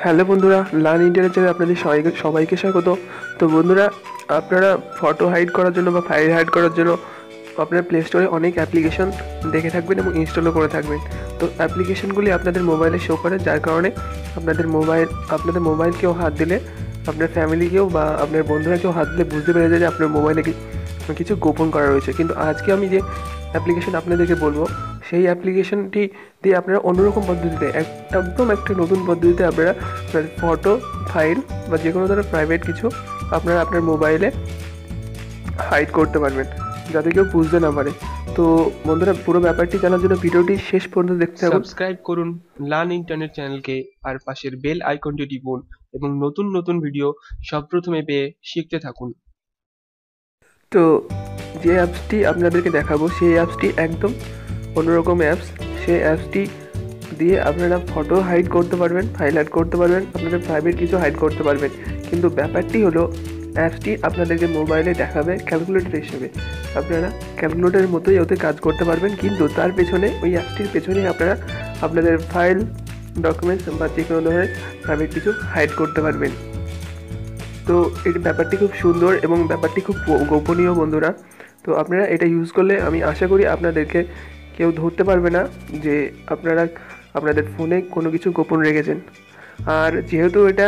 Hello বন্ধুরা, learn internet চ্যানেলে আপনাদের সবাইকে স্বাগত। তো বন্ধুরা, আপনারা ফটো হাইড করার জন্য বা ফাইল হাইড করার জন্য আপনার প্লে স্টোরে অনেক অ্যাপ্লিকেশন দেখে থাকবেন এবং ইনস্টলও করে থাকবেন। তো অ্যাপ্লিকেশনগুলি আপনাদের মোবাইলে শো করে, যার কারণে আপনাদের মোবাইল কেউ হাত দিলে, আপনার ফ্যামিলিকেও বা আপনার বন্ধুরা কেউ হাত দিলে বুঝতে পেরে যায় যে আপনার মোবাইলে কিছু গোপন করা রয়েছে। কিন্তু আজকে আমি যে অ্যাপ্লিকেশন আপনাদেরকে বলবো, সেই অ্যাপ্লিকেশনটি দিয়ে আপনারা অন্যরকম পদ্ধতিতে একদম একটা নতুন পদ্ধতিতে আপনারা ফটো, ফাইল বা যে কোনো ধরনের প্রাইভেট কিছু আপনারা আপনার মোবাইলে হাইড করতে পারবেন, যাতে কেউ বুঝতে না পারে। তো বন্ধুরা, পুরো ব্যাপারটি জানার জন্য ভিডিওটি শেষ পর্যন্ত দেখতে থাকুন। সাবস্ক্রাইব করুন লার্ন ইন্টারনেট চ্যানেলকে, আর পাশের বেল আইকনটি টিপুন এবং নতুন নতুন ভিডিও সবপ্রথমে পেয়ে শিখতে থাকুন। তো যে অ্যাপসটি আপনাদেরকে দেখাবো, সেই অ্যাপসটি একদম অন্যরকম অ্যাপস। সেই অ্যাপসটি দিয়ে আপনারা ফটো হাইড করতে পারবেন, ফাইল হাইড করতে পারবেন, আপনাদের প্রাইভেট কিছু হাইড করতে পারবেন। কিন্তু ব্যাপারটি হলো, অ্যাপসটি আপনাদেরকে মোবাইলে দেখাবে ক্যালকুলেটর হিসেবে। আপনারা ক্যালকুলেটরের মতোই ওতে কাজ করতে পারবেন, কিন্তু তার পেছনে, ওই অ্যাপসটির পেছনেই আপনারা আপনাদের ফাইল, ডকুমেন্টস বা যে কোনো ধরনের প্রাইভেট কিছু হাইড করতে পারবেন। তো এই ব্যাপারটি খুব সুন্দর এবং ব্যাপারটি খুব গোপনীয় বন্ধুরা। তো আপনারা এটা ইউজ করলে আমি আশা করি আপনাদেরকে কেউ ধরতে পারবে না যে আপনারা আপনাদের ফোনে কোনো কিছু গোপন রেখেছেন। আর যেহেতু এটা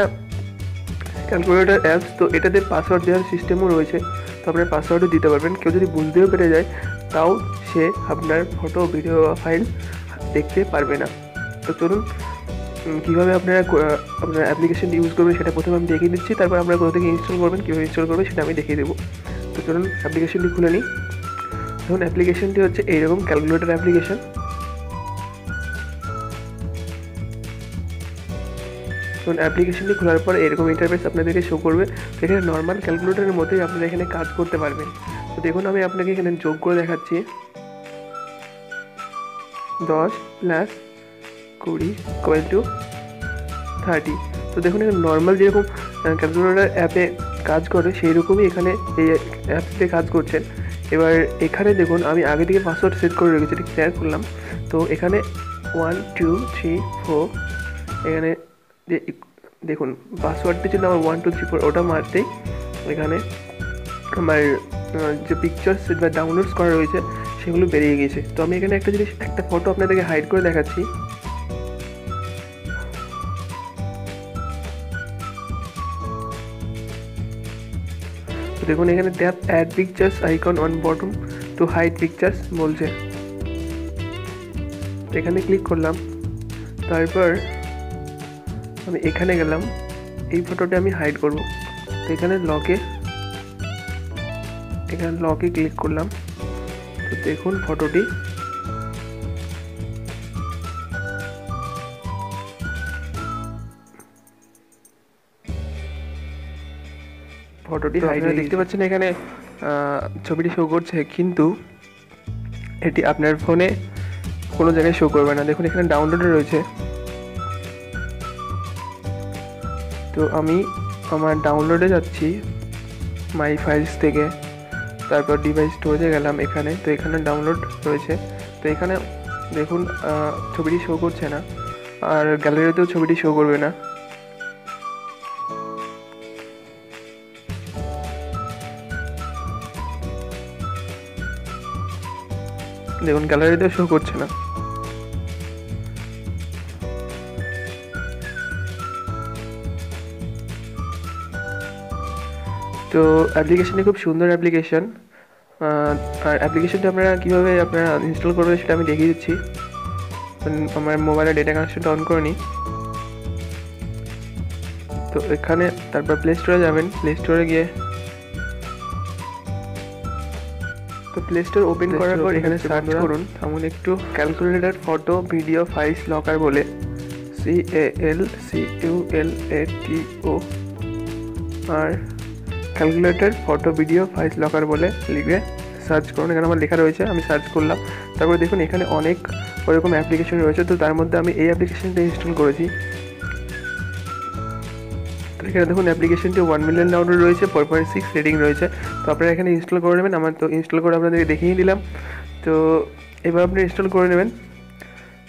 ক্যালকুলেটর অ্যাপস, তো এটাতে পাসওয়ার্ড দেওয়ার সিস্টেমও রয়েছে। তো আপনার পাসওয়ার্ডও দিতে পারবেন, কেউ যদি বুঝতেও পেরে যায় তাও সে আপনার ফটো, ভিডিও বা ফাইল দেখতে পারবে না। তো চলুন, কীভাবে আপনারা আপনার অ্যাপ্লিকেশনটি ইউজ করবেন সেটা প্রথমে আমি দেখিয়ে দিচ্ছি। তারপর আপনারা কোথা থেকে ইনস্টল করবেন, কীভাবে ইনস্টল করবেন সেটা আমি দেখিয়ে দেবো। তো চলুন অ্যাপ্লিকেশনটি খুলে নিই। দেখুন, অ্যাপ্লিকেশনটি হচ্ছে এইরকম ক্যালকুলেটর অ্যাপ্লিকেশন। দেখুন, অ্যাপ্লিকেশনটি খোলার পর এরকম ইন্টারফেস আপনাদেরকে শো করবে। তো এখানে নর্মাল ক্যালকুলেটরের মতোই আপনারা এখানে কাজ করতে পারবেন। তো দেখুন, আমি আপনাকে এখানে যোগ করে দেখাচ্ছি। 10 + 20 = 30। তো দেখুন, এখানে নর্মাল যেরকম ক্যালকুলেটর অ্যাপে কাজ করে সেই রকমই এখানে এই অ্যাপসে কাজ করছেন। এবার এখানে দেখুন, আমি আগে থেকে পাসওয়ার্ড সেট করে রেখেছি, এটা শেয়ার করলাম। তো এখানে 1 2 3 4, এখানে দেখুন পাসওয়ার্ডটি ছিল আমার 1 2 3 4। ওটা মারতেই এখানে আমার যে পিকচার্স বা ডাউনলোডস করা রয়েছে সেগুলো বেরিয়ে গিয়েছে। তো আমি এখানে একটা ফটো আপনাদেরকে হাইড করে দেখাচ্ছি। তো দেখুন, এখানে tap add pictures icon on bottom to hide pictures বলছে। তো এখানে ক্লিক করলাম। তারপর আমি এখানে গেলাম, এই ফটোটা আমি হাইড করব। তো এখানে লকে ক্লিক করলাম। তো দেখুন ফটোটি হাইড হয়ে দেখতে পাচ্ছেন। এখানে ছবিটি শো করছে, কিন্তু এটি আপনার ফোনে কোনো জায়গায় শো করবে না। দেখুন, এখানে ডাউনলোডে রয়েছে। তো আমি আমার ডাউনলোডে যাচ্ছি মাই ফাইলস থেকে, তারপর ডিভাইস স্টোরেজে গেলাম এখানে। তো এখানে ডাউনলোড রয়েছে। তো এখানে দেখুন ছবিটি শো করছে না, আর গ্যালারিতেও ছবিটি শো করবে না। দেখুন, গ্যালারিতেও শো করছে না। তো অ্যাপ্লিকেশনটি খুব সুন্দর অ্যাপ্লিকেশন। আর অ্যাপ্লিকেশনটা কীভাবে ইনস্টল করবেন সেটা আমি দেখিয়ে দিচ্ছি। আমার মোবাইলে ডেটা কানেকশনটা অন করে নিই। তো এখানে তারপর প্লে স্টোরে যাবেন। প্লে স্টোরে গিয়ে, তো প্লে স্টোর ওপেন করার পর এখানে সার্চ করুন, এমন একটু calculator photo video files locker বলে, CALCULATO আর calculator photo video files locker বলে লিখে সার্চ করুন। এখানে আমার লেখা রয়েছে, আমি সার্চ করলাম। তারপরে দেখুন এখানে অনেক ওরকম অ্যাপ্লিকেশন রয়েছে। তো তার মধ্যে আমি এই অ্যাপ্লিকেশনটা ইনস্টল করেছি। তো এখানে দেখুন অ্যাপ্লিকেশনটি 1 মিলিয়ন ডাউনলোড রয়েছে, 4.6 রেটিং রয়েছে। তো আপনারা এখানে ইনস্টল করে নেবেন। আমার তো ইনস্টল করে আপনাদেরকে দেখিয়ে দিলাম। তো এবার আপনি ইনস্টল করে নেবেন।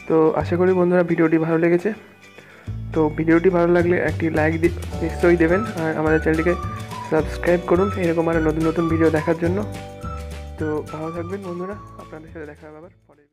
তো আশা করি বন্ধুরা ভিডিওটি ভালো লেগেছে। তো ভিডিওটি ভালো লাগলে একটি লাইক নিশ্চয়ই দেবেন, আর আমাদের চ্যানেলটিকে সাবস্ক্রাইব করুন এরকম আরও নতুন নতুন ভিডিও দেখার জন্য। তো ভালো থাকবেন বন্ধুরা, আপনাদের সাথে দেখা হবে আবার পরে।